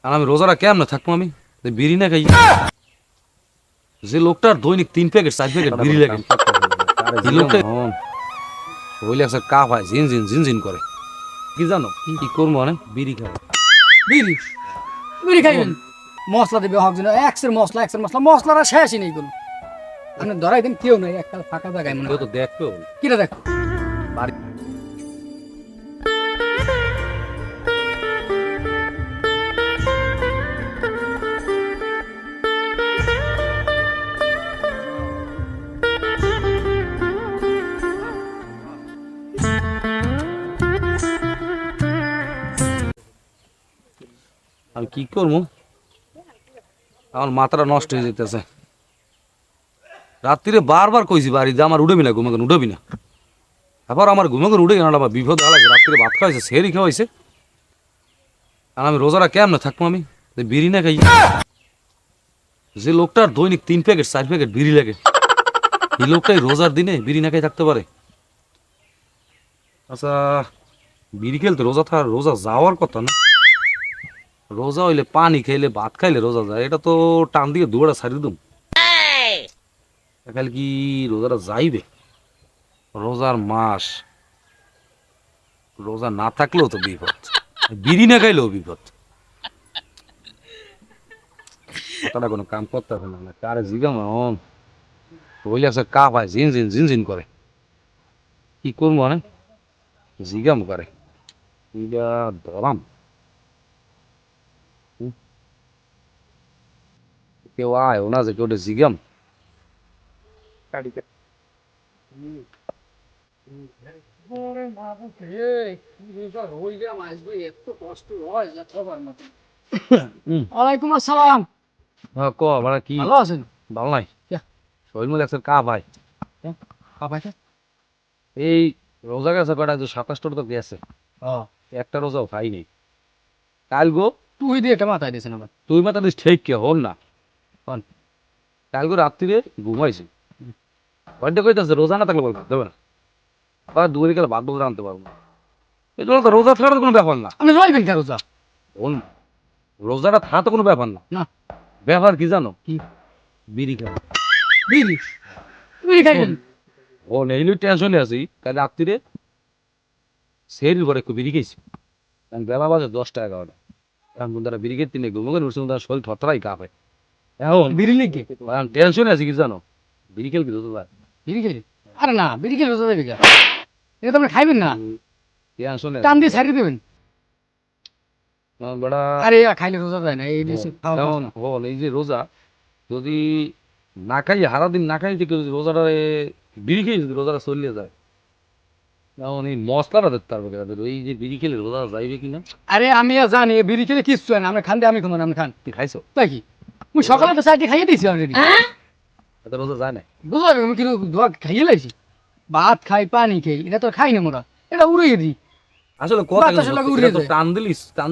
আর আমি রোজারা কেমন থাকবো আমি বিড়ি না খাই যে লোকটার দৈনিক 3 প্যাকেট 4 প্যাকেট বিড়ি লাগে এই লোকটা হইলে একটা কাপ হয় ঝিন ঝিন ঝিন ঝিন করে কি জানো কি করবো মানে বিড়ি খাবো বিড়ি বিড়ি খাইবেন মশলা দিবে হক যেন এক্সের মশলা মশলাটা শেষই নেই কোনো আপনি ধরাই দেন কেউ নাই একটা ফাঁকা জায়গায় মনে কেউ তো দেখবে কিরা দেখ বাড়ি আমি কি করবো আমার মাথাটা নষ্ট হয়ে যেতেছে রাত্রিরে বারবার কইছি বাড়িতে আমার উঠবি না ঘুমাকে উঠবি না আবার আমার ঘুমাকে উঠে গেল আমার বিপদ হয়েছে রাত্রিরে ভাত খাওয়াইছে সেরি খাওয়াইছে আর আমি রোজারা কেমন থাকবো আমি বিড়ি না খাই যে লোকটার দৈনিক 3 প্যাকেট 4 প্যাকেট বিড়ি লাগে এই লোকটাই রোজার দিনে বিড়ি না খাই থাকতে পারে আচ্ছা বিড়ি খেলতে রোজা যাওয়ার কথা না রোজা হইলে পানি খাইলে ভাত খাইলে রোজা যায় এটা তো টান দিয়ে দুয়ারা ছাড়িয়ে দুম কাল কি রোজাটা যাইবে রোজার মাস রোজা না থাকলেও তো বিপদ বিড়ি না খাইলেও বিপদ কথাটা কোনো কাম করতে হবে না কারে জিগাম হইলে আছে কাপ হয় ঝিন ঝিন ঝিন ঝিন করে কি করবো মানে জিগাম করে ধরাম কেউ আয় না যে কেউ জিগাম ওয়ালাইকুম আসসালাম ক মানে কি ভালো আছেন ভালো নাই শরীর মধ্যে একটা কাপ হয় কাপাইছে এই রোজা গেছে কটা 27টা তো গেছে একটা রোজাও খাই নেই কাল গো তুই দিয়ে একটা মাথায় দিয়েছেন আবার তুই মাথা দিস ঠিক কে হল না কোন কাল গো রাত্রিরে ঘুমাইছি কয়টা কইতাছে রোজা না থাকলে বলবো দেবে না বা দুপুরে গেলে ভাত বলতে আনতে পারবো না এই জন্য তো রোজা থাকার কোনো ব্যাপার না আপনি রইবেন কে রোজা বল রোজাটা থাকা তো কোনো ব্যাপার না না ব্যাপার কি জানো কি বিড়ি খাবো বিড়ি বিড়ি খাইবেন ও নেই টেনশনে আছি কাল রাত্রিরে সেরির পরে একটু বিড়ি খেয়েছি কারণ বেলা বাজে 10টা 11টা এখন তারা বিড়ি খেতে নেই ঘুমে উঠছে তার শরীর থতরাই কাঁপে এখন বিড়ি লিখে টেনশনে আছি কি জানো বিড়ি খেলবি তো তোর বিড়ি খাইবে আরে না বিড়ি খেলে রোজা দেবে কে এটা তো আপনি খাইবেন না টেনশনে টান দিয়ে ছাড়িয়ে দেবেন বেড়া আরে খাইলে রোজা যায় না এই বেশি খাওয়া যেমন বল এই যে রোজা যদি না খাই সারা দিন না খাই ঠিক যদি রোজাটা বিড়ি খেয়ে যদি রোজাটা চলিয়ে যায় যেমন এই মশলাটা দেখতে পারবো এই যে বিড়ি খেলে রোজা যাইবে কিনা আরে আমি জানি বিড়ি খেলে কিচ্ছু হয় না আমরা খান দিয়ে আমি খাবো না আপনি খান তুই খাইছো তাই কি মুই সকালে তো চারটি খাইয়ে দিয়েছি অলরেডি এত রোজা যায় না বুঝলাম আমি কিন্তু ধোয়া খাইয়ে লাইছি ভাত খাই পানি খাই এটা তো খাই না মোরা এটা উড়িয়ে দিই আসলে কথা বাতাসের লাগে উড়িয়ে যায়। টান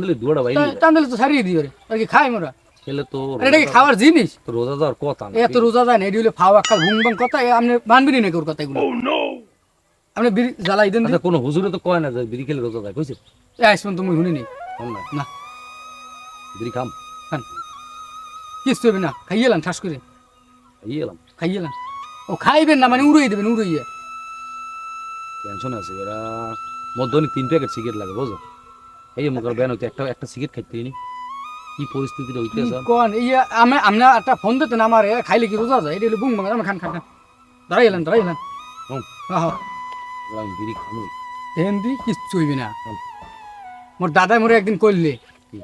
দিলি দুয়াটা ভাই টান দিলে তো ছাড়িয়ে দিই ওরে আর কি খাই মোরা খেলে তো আর এটা কি খাওয়ার জিনিস তো রোজা যাওয়ার কথা না এত রোজা যায় না এটি হলে ফাওয়া খাল ভুং ভাং কথা আপনি মানবেনই না কেউ কথা এগুলো আপনি বিড়ি জ্বালাই দেন আচ্ছা কোনো হুজুরে তো কয় না যে বিড়ি খেলে রোজা যায় কইছে আসবেন তুমি শুনি নি শোন না না বিড়ি খাম খান কিচ্ছু হবে না খাইয়ে লান ঠাস করে ইয়ে এলাম খাইয়ে লান ও খাইবেন না মানে উড়িয়ে দেবেন উড়িয়ে টেনশন আছে এরা মধ্যে 3 প্যাকেট সিগারেট লাগে বুঝো এই যে মুখের ব্যান হইতে একটা সিগারেট খাইতে নি কি পরিস্থিতিটা হইতে আছে কোন ইয়া আমি আমরা একটা ফোন দিতেন আমার খাইলে কি রোজা যায় এটা হলে বুং ভাং আমি খান খান খান দাঁড়াই এলাম হুম। হ্যাঁ আমি বিড়ি খামু হেন্দি কিচ্ছু হইবে না মোর দাদাই মোরে একদিন করলে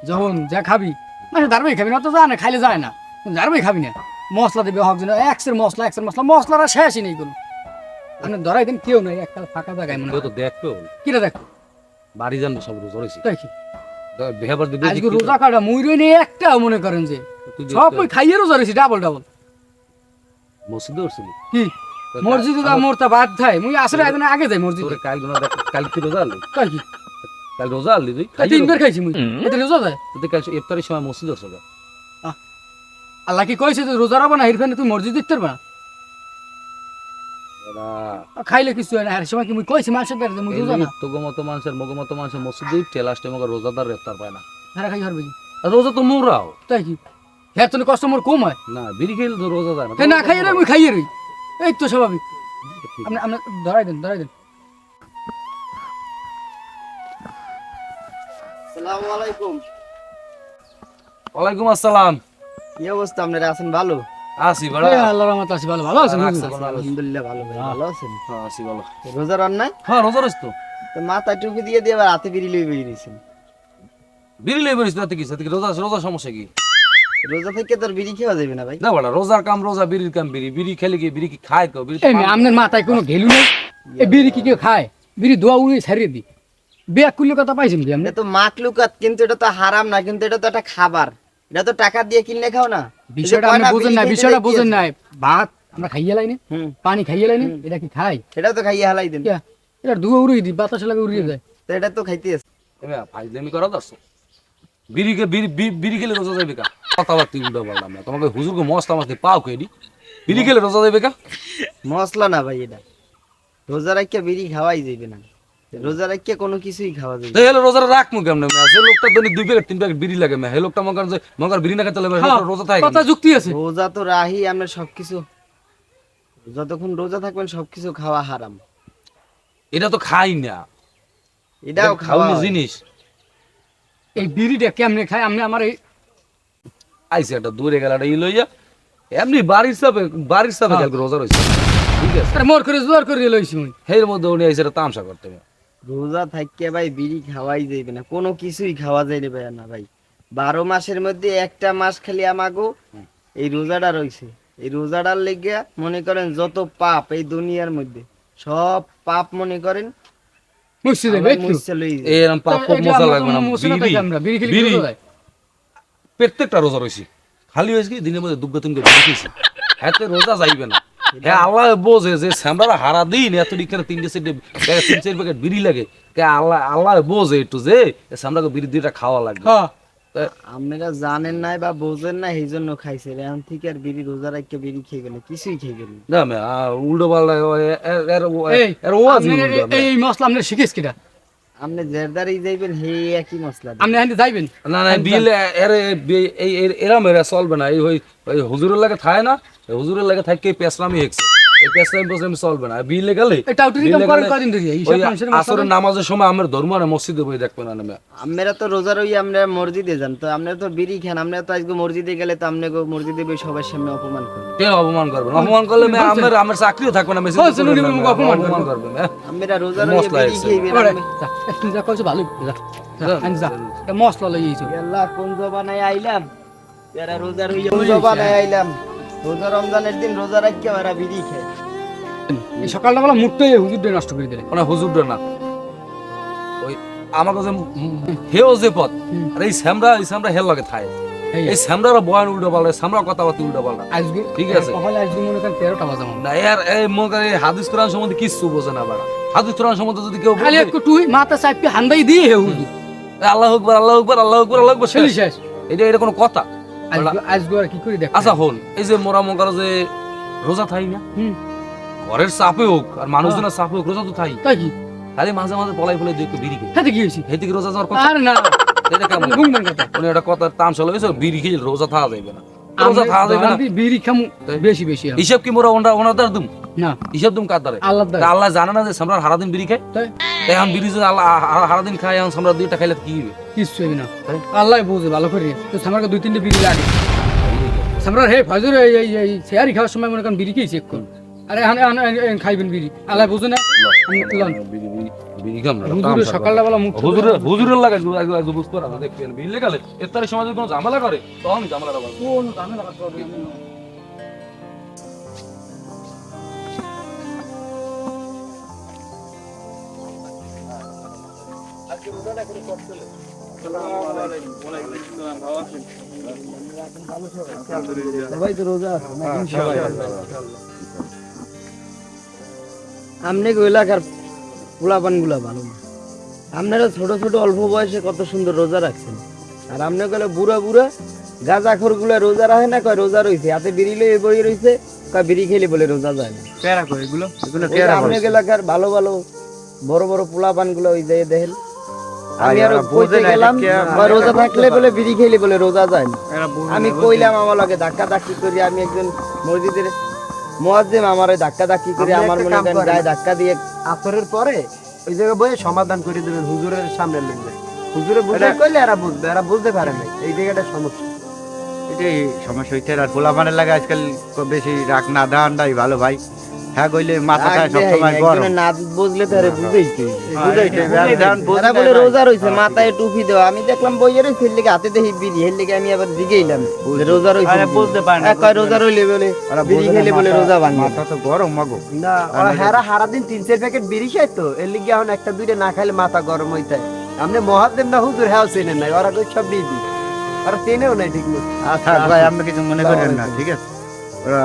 যখন যা খাবি মানে দাঁড়াই খাবি না তো যায় না খাইলে যায় না দাঁড়াই খাবি না মশলা দিবে হক যেন এক্সের মশলা মশলাটা শেষই নেই কোনো আপনি ধরাই দেন কেউ নাই একটা ফাঁকা জায়গায় মনে কেউ তো দেখবে কিরা দেখ বাড়ি যান সব রোজা রয়েছে তাই কি বেহাবার দিবে আজকে রোজা কাটা মুইরে নিয়ে একটা মনে করেন যে সব ওই খাইয়ে রোজা রয়েছি ডাবল মসজিদে উঠছিলি কি মসজিদে যা মোরতা বাদ খাই মুই আসলে একদিন আগে যাই মসজিদে তোরে কাল গুনা দেখ কাল কি রোজা আনলি তাই কি কাল রোজা আনলি তুই তিনবার খাইছি মুই এটা রোজা যায় তুই কাল ইফতারের সময় মসজিদে উঠছ আল্লাহ কি কইছে যে রোজা রাখবা না হিরফানে তুই মসজিদ দেখতে পারবা খাইলে কিছু হয় না আর সময় কি মুই কইছি মানুষের দ্বারা যে মুই রোজা না তোগো মতো মানুষের মগো মতো মানুষের মসজিদে উঠে লাস্টে মগো রোজাদার ইফতার পায় না হারা খাই হারবে কি রোজা তো মোরাও তাই কি হ্যাঁ তো কষ্ট মোর কম হয় না বিড়ি খেলে তো রোজা যায় না না খাইয়ে আমি খাইয়ে রই এই তো স্বাভাবিক আপনি আপনি ধরাই দেন আসসালামু আলাইকুম। ওয়ালাইকুম আসসালাম। কি অবস্থা আপনারা আছেন? ভালো আসি বড় এই আল্লাহর রহমত আছে ভালো আছেন হুজুর? আলহামদুলিল্লাহ ভালো ভাই, ভালো আছেন? হ্যাঁ আসি বলো। রোজা রান নাই হ্যাঁ রোজা রইছ তো তো মাথায় টুপি দিয়ে দিয়ে আবার হাতে বিড়ি লই বেরিয়েছেন। বিড়ি লই বেরিস তাতে কি সাথে রোজা রোজা সমস্যা কি রোজা থেকে তোর বিড়ি খাওয়া যাবে না ভাই। না বড় রোজার কাম রোজা বিড়ির কাম বিড়ি বিড়ি খেলে কি বিড়ি কি খায় কেউ বিড়ি এই মেয়ে, আপনার মাথায় কোনো ঘেলু নেই এই বিড়ি কি কেউ খায় বিড়ি দোয়া উড়িয়ে ছাড়িয়ে দিই বেয়া কুল্লি কথা পাইছেন কি আপনি এটা তো মাকলুকাত, কিন্তু এটা তো হারাম না, কিন্তু এটা তো একটা খাবার। এটা তো টাকা দিয়ে কিনলে খাও না। বিষয়টা আপনি বোঝেন না বিষয়টা বোঝেন না ভাত আমরা খাইয়ে লাইনি হুম, পানি খাইয়ে লাইনি এটা কি খাই এটা তো খাইয়ে হালাই দেন। কিয়া এটা ধুয়ে উড়িয়ে দিই বাতাসে লাগে উড়িয়ে যায় তো এটা তো খাইতে আছে। এমে ফাইজলামি করা দরছো বিড়ি বিড়ি খেলে রোজা যাবে কা কথাবার্তা উল্টো বললাম না তোমাকে হুজুরকে মশলা মাছতে পাও কেডি বিড়ি খেলে রোজা যাবে কা মশলা না ভাই, এটা রোজা রাখিয়া বিড়ি খাওয়াই যাবে না। রোজা রাখিয়া কোনো কিছুই খাওয়া যাবে না। তাহলে রোজাটা রাখমু কেমনে মে যে লোকটা দৈনিক 2 প্যাকেট 3 প্যাকেট বিড়ি লাগে মে হে লোকটা মগার যে মগার বিড়ি না খেতে লাগবে রোজা থাকে কথা যুক্তি আছে রোজা তো রাহি, আমরা সবকিছু যতক্ষণ রোজা থাকবেন সবকিছু খাওয়া হারাম। এটা তো খাই না এটাও খাওয়া খাওয়ানো হয়। জিনিস এই বিড়িটা কেমনে খাই আপনি আমার এই আইছে একটা দূরে গেলাটা ই লইয়া এমনি বাড়ির সাথে কালকে রোজা রইছে ঠিক আছে আরে মোর করে জোর করে লইছি মুই এর মধ্যে উনি আইছে একটা তামসা করতে হবে রোজা থাকতে ভাই বিড়ি খাওয়াই যাইবে না, কোনো কিছুই খাওয়া যাইবে না ভাই। 12 মাসের মধ্যে একটা মাস খালি আমাগো এই রোজাটা রইছে। এই রোজাটার লেগে মনে করেন যত পাপ এই দুনিয়ার মধ্যে সব পাপ মনে করেন মুছছে দেবে আল্লাহ একটু মুছছে লই যায়। এরকম পাপ খুব মজা লাগবে না বিড়ি খেলে বিড়ি কি হয় প্রত্যেকটা রোজা রইছি খালি হয়েছে কি দিনের মধ্যে দুগ্গা তিনকে বিড়ি খেয়েছি হাতে রোজা যাইবে না হ্যাঁ আল্লাহ বোঝে যে স্যামরা হারা দিন এত দিকের 3 প্যাকেট বিড়ি লাগে আল্লাহ বোঝে একটু যে স্যামরাকে বিড়ি দুইটা খাওয়া লাগবে হ্যাঁ আপনারা জানেন নাই বা বোঝেন না, এই জন্য খাইছে। এখন থেকে আর বিড়ি রোজা রাখিয়া বিড়ি খেয়ে গেলে কিছুই খেয়ে গেলে না মে উল্টো পাল্টা এই এর ওয়াজ এই মশলা আপনি শিখেছ কিটা আপনি জেরদারি যাইবেন হে একই মশলা দিয়ে। আপনি হান্ডি যাইবেন না না বিল এরা মেরা চলবে না এই ওই হুজুরের লাগে থাকে না এই হুজুরের লাগে থাকে পেছলামি হেকছে এই পেছলামি চলবে না বিলে গেলে এটা আউটরি কাম করেন কদিন ধরে এই সব মানুষের আসরের নামাজের সময় আমার ধর্ম আর মসজিদে বই দেখবে না না আমরা তো রোজা রই, আমরা মসজিদে যান, তো আমরা তো বিড়ি খান। আমরা তো আজকে মসজিদে গেলে তো আপনি মসজিদে বই সবার সামনে অপমান করেন। কে অপমান করবে না? অপমান করলে আমার চাকরিও থাকবে না মেসেজ বলছেন উনি মুখ অপমান করবে না আমরা রোজা রই মশলা বিড়ি আছে। খেয়ে বের ওরে আমি। একটু যা কইছো ভালো যা এটা মশলা লই আইছো আল্লাহ কোন জবানায় আইলাম, এরা রোজা রই কোন জবানায় আইলাম। রোজা রমজানের দিন রোজা রাখিয়া এরা বিড়ি খায়। এই সকালটা বলা মুখটাই হুজুরটা নষ্ট করে দিলে ওনা হুজুরটা না ওই আমার কাছে হেও যে পথ আর এই স্যামরা হেল লাগে থায় এই স্যামরারা বয়ান উল্টো পাল্টা স্যামরা কথাবার্তা উল্টো পাল্টা আজকে ঠিক আছে। সকালে আজকে মনে করেন 13টা বাজে আমার না এর এই মনে এই হাদিস কোরআন সম্বন্ধে কিচ্ছু বোঝে না বাড়া হাদিস কোরআন সম্বন্ধে যদি কেউ খালি বলে, একটু টুই মাথা চাপি হান্দাই দিয়ে হে হুজুর আল্লাহু আকবার আল্লাহু আকবার আল্লাহু আকবার আল্লাহু আকবার শেষ শেষ এটা কোনো কথা আজকে আর কি করে দেখ আচ্ছা হন এই যে মোরা মগার যে রোজা থাই না হুম ঘরের চাপে হোক আর মানুষজনের চাপে হোক রোজা তো থাই তাই কি খালি মাঝে মাঝে পলাই ফলাই দুই একটু বিড়ি খেয়ে হাতে কি হইছে এই থেকে রোজা যাওয়ার কথা আর না এটা কেমন ঘুমবেন কথা উনি একটা কথা তাম চলে গেছে বিড়ি খেয়ে রোজা থাকা যাইবে না রোজা থাকা যাইবে না বিড়ি খামু বেশি বেশি হবে। হিসাব কি মোরা ওনাদের দুম না হিসাব দুম কার দ্বারে আল্লাহ দা আল্লাহ জানে না যে সামরা হারাদিন বিড়ি খায় তাই এখন বিড়ি যদি আল্লাহ হারাদিন খায় এখন সামরা দুইটা খাইলে কি হবে কিছু হইবে না আল্লাহ বুঝে ভালো করে তো সামরাকে 2-3টা বিড়ি লাগে সামরার হে ফজর এই শেয়ারি খাওয়ার সময় মনে করেন বিড়ি খেয়েছি একটু আরে খাইবেন বিড়ি আল্লাহ বুঝে না বিড়ি খাম না হুজুরের সকালটা বেলা মুখ হুজুরের লাগে বুঝতে পারা দেখবেন বিড়ি গেলে এর তার সমাজে কোনো ঝামেলা করে তখন ঝামেলা করে কোন ঝামেলা করবে সবাই তো রোজা আছে নাকি? সবাই আমনে এলাকার পোলাপান গুলা ভালো না। আপনারা ছোট ছোট অল্প বয়সে কত সুন্দর রোজা রাখছেন, আর আপনি গেলে বুড়া বুড়া গাঁজাখোর গুলা রোজা রাখে না, কয় রোজা রইছে হাতে বিড়ি লয়ে বই রইছে, কয় বিড়ি খেলে বলে রোজা যায় না। টেরা কই এগুলো এগুলো আপনার এলাকার ভালো ভালো বড় বড় পোলাপান গুলো ওই যায় দেখেন আমি ভাই, আরো ওরা বোঝে কইতে না, গেলাম এটা কি কয় রোজা থাকলে বলে বিড়ি খেলে বলে রোজা যায় না। এরা বোঝে আমি না, কইলাম আমার লগে ধাক্কা ধাক্কি করি, আমি একজন মসজিদের মুয়াজ্জিম, আমারে ধাক্কা ধাক্কি করে আপনি আমার একটা মনে কাম করেন করেন। গায়ে ধাক্কা দিয়ে আসরের পরে ওই জায়গায় বসে সমাধান করে দেবেন হুজুরের সামনে লিখবে। হুজুরে বুঝতে এটা- কইলে এরা বুঝবে, এরা বুঝতে পারে না, এই জায়গাটা সমস্যা। এটাই সমস্যা হইতে আর পোলাপানের লাগে আজকাল বেশি রাগ না দাঁড়াই ভালো ভাই। হ্যাঁ কইলে মাথাটা রাগ দেয় সবসময় না, গরম। একজনের না বুঝলে তো আরে বুঝাইতে বুঝাইতে হবে, আর ধ্যান বুঝতে এরা বলে নাই। রোজা রইছে, মাথায় টুপি দেওয়া। আমি দেখলাম বইয়ের ছেলে লেগে হাতে দেখি বিড়ি, হের লেগে আমি আবার জিগেইলাম যে রোজা রইছে আরে নাকি? বুঝতে পারে না, কয় রোজা রইলে বলে ওরা বিড়ি বোঝে না, খেলে বলে মাথা- রোজা ভাঙে। মাথা তো গরম মাগো। না ওরা হেরা সারাদিন 3-4 প্যাকেট বিড়ি খায় তো এর লিগে এখন একটা দুইটা না খাইলে মাথা গরম হইতে আপনি মহাদেব না হুজুর হ্যাঁ চেনেন নাই ওরা কই সব বিড়ি ওরা চেনেও নাই ঠিক মতো থাক ভাই, আপনি কিছু মনে করেন না, ঠিক আছে? ওরা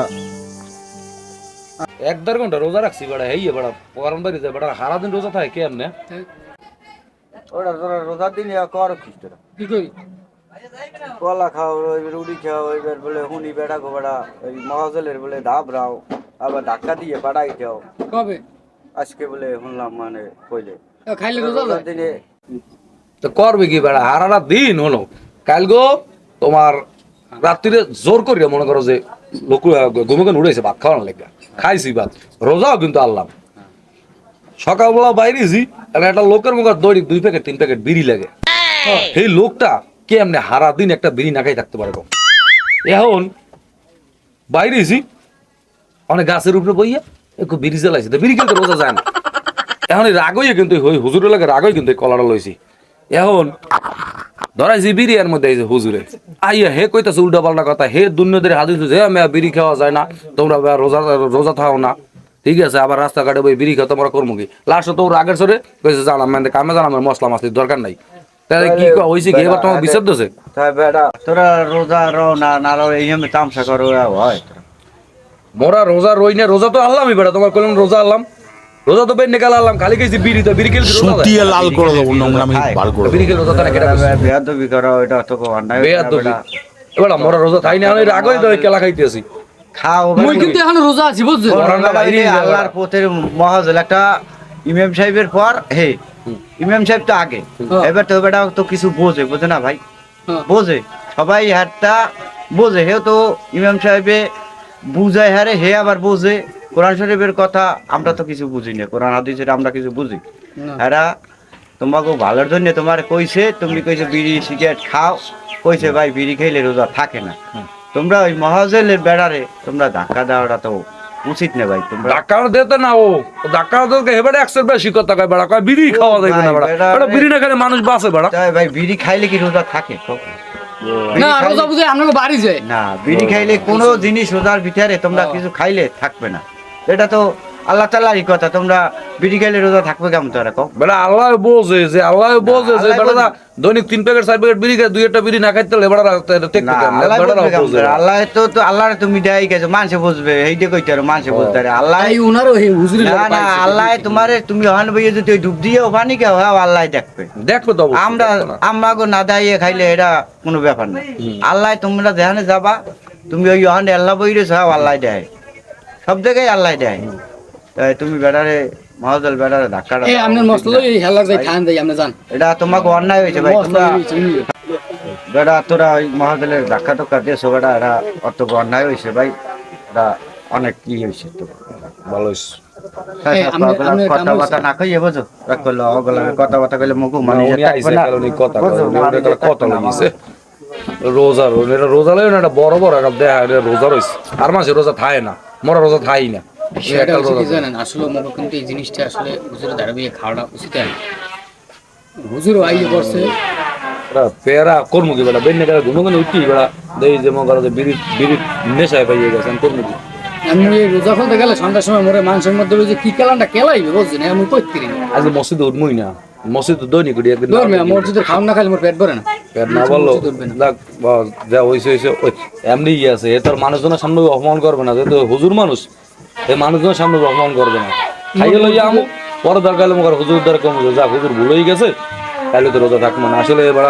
1-1.5 ঘন্টা রোজা রাখছি বেড়া, হেই বেড়া গরম বাড়ি যায় বেড়া, সারাদিন রোজা থাকে কেমনে? ওরা তোরা রোজার দিন কর খ্রিস্টরা কি করি কলা খাও ওই রুটি খাও এবার বলে হুনি বেড়া গো বেড়া ওই মহাজলের বলে ধাপ রাও আবার ধাক্কা দিয়ে পাড়াই যাও কবে আজকে বলে শুনলাম মানে কইলে খাইলে রোজা রোজার যায় দিনে তো করবে কি বেড়া, হারাটা দিন হলো কাল গো তোমার রাত্রিরে জোর করিয়া মনে করো যে লোক ঘুমে উড়েছে ভাত খাওয়ানোর লেগে, খাইছি ভাত, রোজাও কিন্তু আনলাম। সকালবেলা বাইরেছি, একটা লোকের মুখে দড়ি 2 প্যাকেট 3 প্যাকেট বিড়ি লাগে। এই লোকটা কেমনে হারা দিন একটা বিড়ি না খাই থাকতে পারে গো? এখন বাইরেছি অনেক গাছের উপরে বইয়া একটু বিড়ি জ্বালাইছে, তো বিড়ি কিন্তু রোজা যায় না। এখন এই রাগই কিন্তু ওই হুজুরের লাগে রাগই কিন্তু এই কলাটা লইছি। এখন ধরাইছি বিড়ি এর মধ্যে এই যে হুজুরে আইয়া হে কইতাছে উল্টা পাল্টা কথা, হে দুনিয়াদের হাদিস যে মেয়া বিড়ি খাওয়া যায় না, তোমরা রোজা রোজা থাও না, ঠিক আছে? আবার রাস্তাঘাটে বই বিড়ি খাও, তোমরা করবো কি? লাস্ট তো ওর আগের সরে কইছে জানাম মানে কামে জানাম মশলা মাছলির দরকার নাই। তাহলে কি হয়েছে কি এবার তোমার বিচার দিছে? তাই বেড়া তোরা রোজা রও না না রও এই আমি তামসা করো হয়। মোরা রোজা রই না, রোজা তো আল্লামই বেটা, তোমার কইলাম রোজা আল্লাম, রোজা তো বেন নিকাল আল্লাম, খালি খাইছি বিড়ি, তো বিড়ি খেলে রোজা সুটিয়ে লাল করে দেবো, নোংরামি বার করে দেবো। বিড়ি খেলে রোজা থাকে কেটা বেয়াদবি করো, এটা তো অন্যায়। বেয়াদবি। এবার মোরা রোজা থাই না, আমি রাগই দই কেলা খাইতেছি। খাও মুই কিন্তু এখন রোজা আছি বুঝছো করোনা বাইরে যাবে। আল্লাহর পথের মহাজল একটা ইমাম সাহেবের পর হে ইমাম সাহেব তো আগে, এবার তো বেটা তো কিছু বোঝে বোঝে না ভাই, হ্যাঁ। বোঝে সবাই হারটা বোঝে, হে তো ইমাম সাহেবে বুঝায় হারে, হে আবার বোঝে কোরআন শরীফের কথা, আমরা তো কিছু বুঝি না, কোরআন হাদিসের আমরা কিছু বুঝি এরা তোমাকে ভালোর জন্য তোমার কইছে, তুমি কইছে বিড়ি সিগারেট খাও, কইছে ভাই বিড়ি খাইলে রোজা থাকে না, তোমরা ওই মহাজলের বেড়ারে তোমরা ধাক্কা দেওয়াটা তো উচিত না ভাই। তোমরা ধাক্কা দিতে না, ও ধাক্কা দিতে হেবারে 100 বেশি কথা কয় বেড়া, কয় বিড়ি খাওয়া যাবে না বেড়া, বেড়া, বেড়া বিড়ি না খেলে মানুষ বাঁচে বেড়া। তাই ভাই বিড়ি খাইলে কি রোজা থাকে? না রোজা বুঝে আপনাকে বাড়ি যায় না, বিড়ি খাইলে কোনো জিনিস রোজার ভিতরে তোমরা কিছু খাইলে থাকবে না, এটা তো আল্লাহ তাআলারই কথা, তোমরা বিড়ি খাইলে রোজা থাকবে কেমন তোরা কও? বেড়া আল্লাহ বোঝে যে আল্লাহ বেড়া দৈনিক 3 প্যাকেট 4 প্যাকেট বিড়ি খায়, 2-1টা বিড়ি না খাইতে হলে বেড়া টেক না, আল্লাহ বুঝবে কেমন করে? আল্লাহ তো আল্লাহর তুমি দেয় গেছো, মানুষে বুঝবে, এইটা কইতে আর মানুষে বুঝতে পারে, আল্লাহ এই উনারও এই হুজুরি না না আল্লাহ তোমারে তুমি হন বইয়ে যদি ওই ডুব দিয়ে পানি খাও, হ্যাঁ আল্লাহ দেখবে। দেখবে তো অবশ্যই, আমরা দেখবে না। আমাকে না দাঁড়িয়ে খাইলে এটা কোনো ব্যাপার না, আল্লাহ তোমরা যেখানে যাবা তুমি ওই হন আল্লাহ বইরেছ, হ্যাঁ আল্লাহ দেয়, সব জায়গায় আল্লাহ দেয়। তাই তুমি বেড়ারে মহাজল বেড়ারে ধাক্কাটা এই আপনার মশলা এই হেলাক যাই খান দেই আপনি জান এটা তোমাকে অন্যায় হয়েছে ভাই, মশলা তোমরা বেড়া তোরা ওই মহাজলের ধাক্কা টক্কা দিয়েছো বেড়া, এটা অত অন্যায় হয়েছে ভাই, এটা অনেক কি হয়েছে তো ভালো হইছে। কথাবার্তা না খাইয়ে বোঝো রাগ করলো অগলা কথাবার্তা কইলে মুখু মানে উনি আইছে কারণ এই কথা কয়, উনি ওদের কাছে কথা লাগিছে। রোজা লয় না, এটা বড় বড় একটা দেখা এটা রোজা রইছে, আর মাসে রোজা থায় না, মোরা রোজা থাই না। সেটা হচ্ছে কি জানেন আসলে মনে কিন্তু এই জিনিসটা আসলে হুজুরে দাঁড়াবিয়ে খাওয়াটা উচিত হয় হুজুরও আইয়ে করছে পেয়ারা কর্ম কি বেটা, বেন নিকাল ঘুমে উঠি বেড়া দেই যে মনে করো যে বিড়ি বিড়ি নেশায় পাইয়ে গেছেন কর্ম কি। আমি এই রোজা খুলতে গেলে সন্ধ্যার সময় মোরে মানুষের মধ্যে ওই যে কি কেলানটা কেলাইবে বুঝছেন আমি করতে না আজকে মসজিদে উঠমই না, মসজিদ দৈনিক উঠি একদিন ধর্মে মসজিদের খাওয়ান না খাইলে মোর পেট ভরে না পেট না বললো দেখ যা হয়েছে হয়েছে ওই এমনি ইয়ে আছে, এ তোর মানুষজনের সামনে অপমান করবে না, যেহেতু হুজুর মানুষ এই মানুষজনের সামনে অপমান করবে না, খাইয়ে লইয়া আমু পরে দরকার হলে মোর হুজুর দরকার কম যা হুজুর ভুল হয়ে গেছে তাহলে তো রোজা থাকবো না। আসলে এবার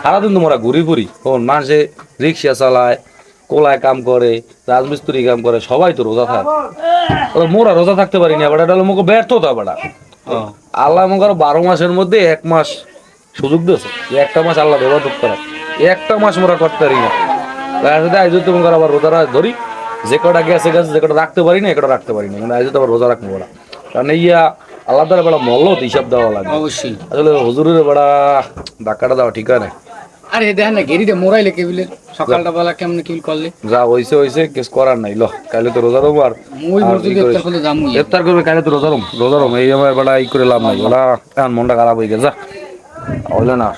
সারাদিন তো মোরা ঘুরি ফুরি, তখন মানুষে রিক্সা চালায়, কোলায় কাম করে, রাজমিস্ত্রি কাম করে, সবাই তো রোজা থাকে, মোরা রোজা থাকতে পারি না, এবার এটা হলো মুখে ব্যর্থতা বেড়া। আল্লাহ মনে করো 12 মাসের মধ্যে 1 মাস সুযোগ দিয়েছে একটা মাস আল্লাহ ইবাদত করা একটা মাস মোরা করতে পারি না তাহলে আজ তুমি আবার রোজারা ধরি যে কটা গেছে গেছে যে কটা রাখতে পারি না একটা রাখতে পারি না কিন্তু আজ তো আবার রোজা রাখবো ওরা কারণ ইয়া আল্লাহ তালা বেড়া মল্ল হিসাব দেওয়া লাগবে অবশ্যই আসলে হুজুরের বেড়া ধাক্কাটা দেওয়া ঠিক না আরে দেখেন না গেরিটা মোরাইলে কেবিলের সকালটা বেলা কেমনে কিল করলে যা হয়েছে কিছু করার নাই ল কাইলে তো রোজা রোবো আর ওই মসজিদে ইফতার করলে যামু ইফতার করবে কাইলে তো রোজা রোম এই আমার বেড়া ই করে লাভ নাই বেড়া এখন মনটা খারাপ হয়ে গেছে যা হইলে না